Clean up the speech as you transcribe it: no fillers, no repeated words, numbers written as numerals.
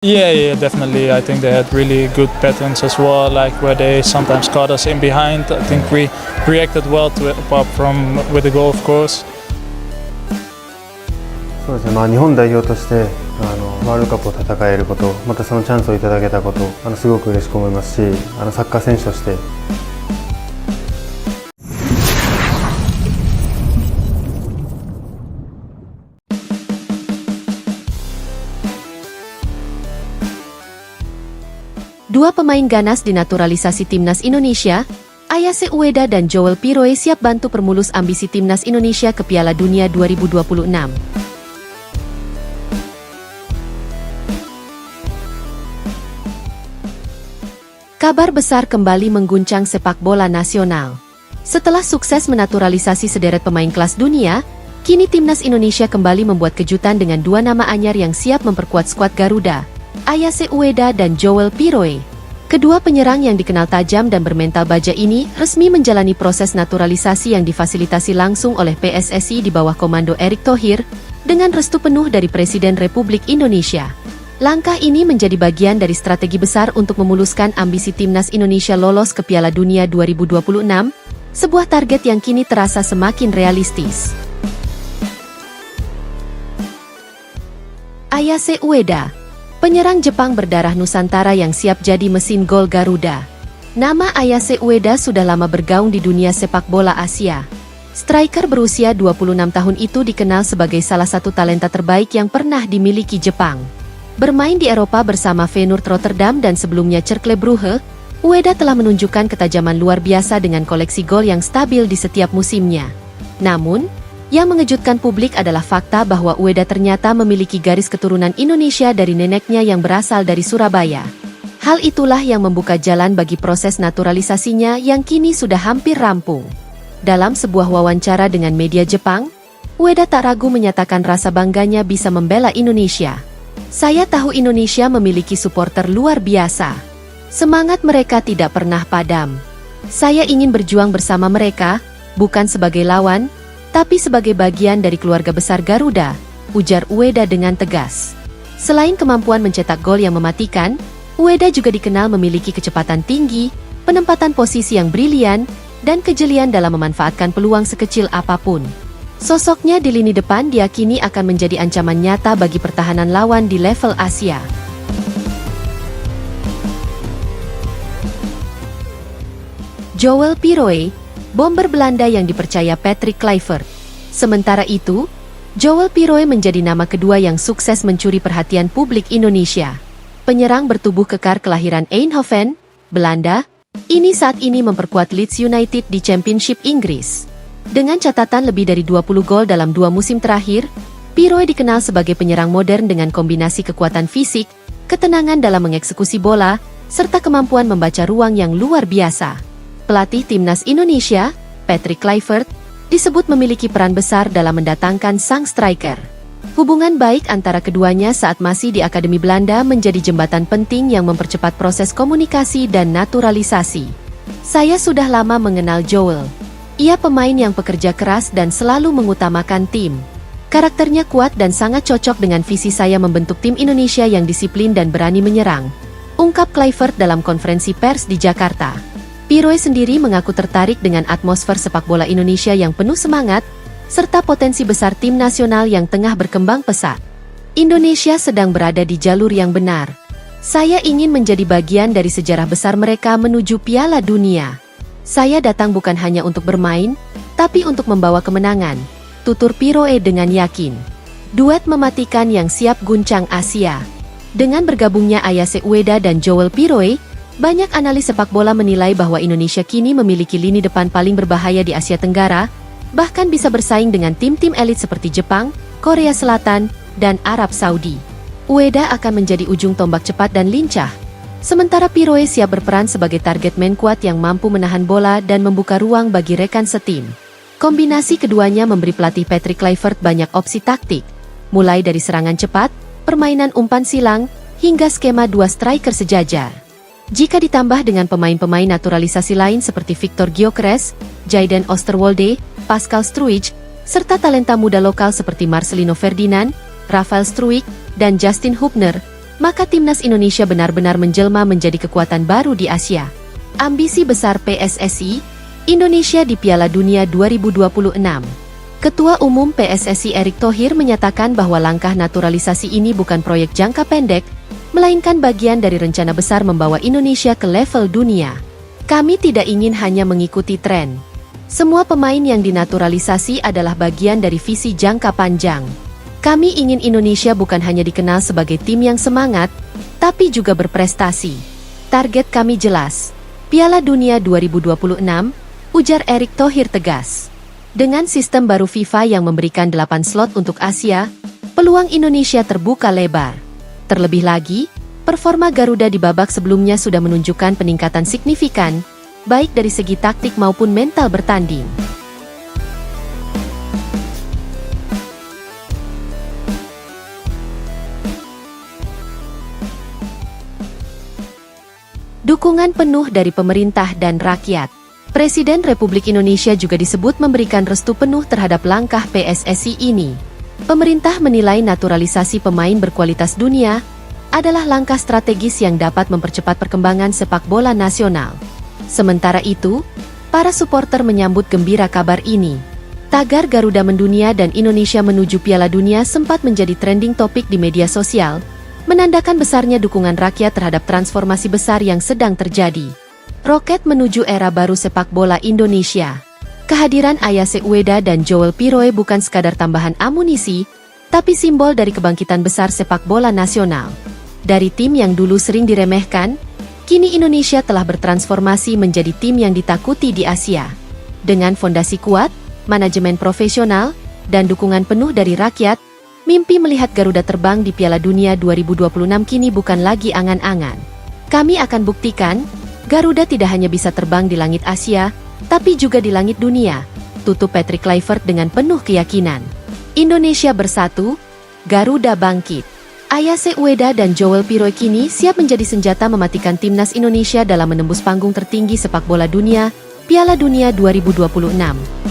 Yeah, yeah, definitely. I think they had really good patterns as well, like where they sometimes caught us in behind. I think we reacted well to it, apart from with the goal, of course. そうですね、日本代表としてワールドカップを戦えること、またそのチャンスをいただけたこと、すごく嬉しく思いますし、サッカー選手としてDua pemain ganas dinaturalisasi timnas Indonesia, Ayase Ueda dan Joel Piroe siap bantu permulus ambisi timnas Indonesia ke Piala Dunia 2026. Kabar besar kembali mengguncang sepak bola nasional. Setelah sukses menaturalisasi sederet pemain kelas dunia, kini timnas Indonesia kembali membuat kejutan dengan dua nama anyar yang siap memperkuat skuad Garuda, Ayase Ueda dan Joel Piroe. Kedua penyerang yang dikenal tajam dan bermental baja ini resmi menjalani proses naturalisasi yang difasilitasi langsung oleh PSSI di bawah komando Erick Thohir, dengan restu penuh dari Presiden Republik Indonesia. Langkah ini menjadi bagian dari strategi besar untuk memuluskan ambisi timnas Indonesia lolos ke Piala Dunia 2026, sebuah target yang kini terasa semakin realistis. Ayase Ueda, penyerang Jepang berdarah Nusantara yang siap jadi mesin gol Garuda. Nama Ayase Ueda sudah lama bergaung di dunia sepak bola Asia. Striker berusia 26 tahun itu dikenal sebagai salah satu talenta terbaik yang pernah dimiliki Jepang. Bermain di Eropa bersama Feyenoord Rotterdam dan sebelumnya Cercle Brugge, Ueda telah menunjukkan ketajaman luar biasa dengan koleksi gol yang stabil di setiap musimnya. Namun, yang mengejutkan publik adalah fakta bahwa Ueda ternyata memiliki garis keturunan Indonesia dari neneknya yang berasal dari Surabaya. Hal itulah yang membuka jalan bagi proses naturalisasinya yang kini sudah hampir rampung. Dalam sebuah wawancara dengan media Jepang, Ueda tak ragu menyatakan rasa bangganya bisa membela Indonesia. Saya tahu Indonesia memiliki supporter luar biasa. Semangat mereka tidak pernah padam. Saya ingin berjuang bersama mereka, bukan sebagai lawan, tapi sebagai bagian dari keluarga besar Garuda, ujar Ueda dengan tegas. Selain kemampuan mencetak gol yang mematikan, Ueda juga dikenal memiliki kecepatan tinggi, penempatan posisi yang brilian, dan kejelian dalam memanfaatkan peluang sekecil apapun. Sosoknya di lini depan diyakini akan menjadi ancaman nyata bagi pertahanan lawan di level Asia. Joel Piroe, bomber Belanda yang dipercaya Patrick Kluivert. Sementara itu, Joel Piroe menjadi nama kedua yang sukses mencuri perhatian publik Indonesia. Penyerang bertubuh kekar kelahiran Eindhoven, Belanda, ini saat ini memperkuat Leeds United di Championship Inggris. Dengan catatan lebih dari 20 gol dalam 2 musim terakhir, Piroe dikenal sebagai penyerang modern dengan kombinasi kekuatan fisik, ketenangan dalam mengeksekusi bola, serta kemampuan membaca ruang yang luar biasa. Pelatih timnas Indonesia, Patrick Kluivert, disebut memiliki peran besar dalam mendatangkan sang striker. Hubungan baik antara keduanya saat masih di Akademi Belanda menjadi jembatan penting yang mempercepat proses komunikasi dan naturalisasi. Saya sudah lama mengenal Joel. Ia pemain yang pekerja keras dan selalu mengutamakan tim. Karakternya kuat dan sangat cocok dengan visi saya membentuk tim Indonesia yang disiplin dan berani menyerang, ungkap Kluivert dalam konferensi pers di Jakarta. Piroe sendiri mengaku tertarik dengan atmosfer sepak bola Indonesia yang penuh semangat, serta potensi besar tim nasional yang tengah berkembang pesat. Indonesia sedang berada di jalur yang benar. Saya ingin menjadi bagian dari sejarah besar mereka menuju Piala Dunia. Saya datang bukan hanya untuk bermain, tapi untuk membawa kemenangan, tutur Piroe dengan yakin. Duet mematikan yang siap guncang Asia. Dengan bergabungnya Ayase Ueda dan Joel Piroe, banyak analis sepak bola menilai bahwa Indonesia kini memiliki lini depan paling berbahaya di Asia Tenggara, bahkan bisa bersaing dengan tim-tim elit seperti Jepang, Korea Selatan, dan Arab Saudi. Ueda akan menjadi ujung tombak cepat dan lincah, sementara Piroe siap berperan sebagai target man kuat yang mampu menahan bola dan membuka ruang bagi rekan setim. Kombinasi keduanya memberi pelatih Patrick Kluivert banyak opsi taktik, mulai dari serangan cepat, permainan umpan silang, hingga skema 2 striker sejajar. Jika ditambah dengan pemain-pemain naturalisasi lain seperti Victor Gyökeres, Jayden Oosterwolde, Pascal Struijk, serta talenta muda lokal seperti Marcelino Ferdinand, Rafael Struijk, dan Justin Hubner, maka timnas Indonesia benar-benar menjelma menjadi kekuatan baru di Asia. Ambisi besar PSSI, Indonesia di Piala Dunia 2026. Ketua Umum PSSI Erick Thohir menyatakan bahwa langkah naturalisasi ini bukan proyek jangka pendek, melainkan bagian dari rencana besar membawa Indonesia ke level dunia. Kami tidak ingin hanya mengikuti tren. Semua pemain yang dinaturalisasi adalah bagian dari visi jangka panjang. Kami ingin Indonesia bukan hanya dikenal sebagai tim yang semangat, tapi juga berprestasi. Target kami jelas, Piala Dunia 2026, ujar Erick Thohir tegas. Dengan sistem baru FIFA yang memberikan 8 slot untuk Asia, peluang Indonesia terbuka lebar. Terlebih lagi, performa Garuda di babak sebelumnya sudah menunjukkan peningkatan signifikan, baik dari segi taktik maupun mental bertanding. Dukungan penuh dari pemerintah dan rakyat. Presiden Republik Indonesia juga disebut memberikan restu penuh terhadap langkah PSSI ini. Pemerintah menilai naturalisasi pemain berkualitas dunia adalah langkah strategis yang dapat mempercepat perkembangan sepak bola nasional. Sementara itu, para supporter menyambut gembira kabar ini. Tagar Garuda mendunia dan Indonesia menuju Piala Dunia sempat menjadi trending topik di media sosial, menandakan besarnya dukungan rakyat terhadap transformasi besar yang sedang terjadi. Roket menuju era baru sepak bola Indonesia. Kehadiran Ayase Ueda dan Joel Piroe bukan sekadar tambahan amunisi, tapi simbol dari kebangkitan besar sepak bola nasional. Dari tim yang dulu sering diremehkan, kini Indonesia telah bertransformasi menjadi tim yang ditakuti di Asia. Dengan fondasi kuat, manajemen profesional, dan dukungan penuh dari rakyat, mimpi melihat Garuda terbang di Piala Dunia 2026 kini bukan lagi angan-angan. Kami akan buktikan, Garuda tidak hanya bisa terbang di langit Asia, tapi juga di langit dunia, tutup Patrick Kluivert dengan penuh keyakinan. Indonesia bersatu, Garuda bangkit. Ayase Ueda dan Joel Piroe kini siap menjadi senjata mematikan timnas Indonesia dalam menembus panggung tertinggi sepak bola dunia, Piala Dunia 2026.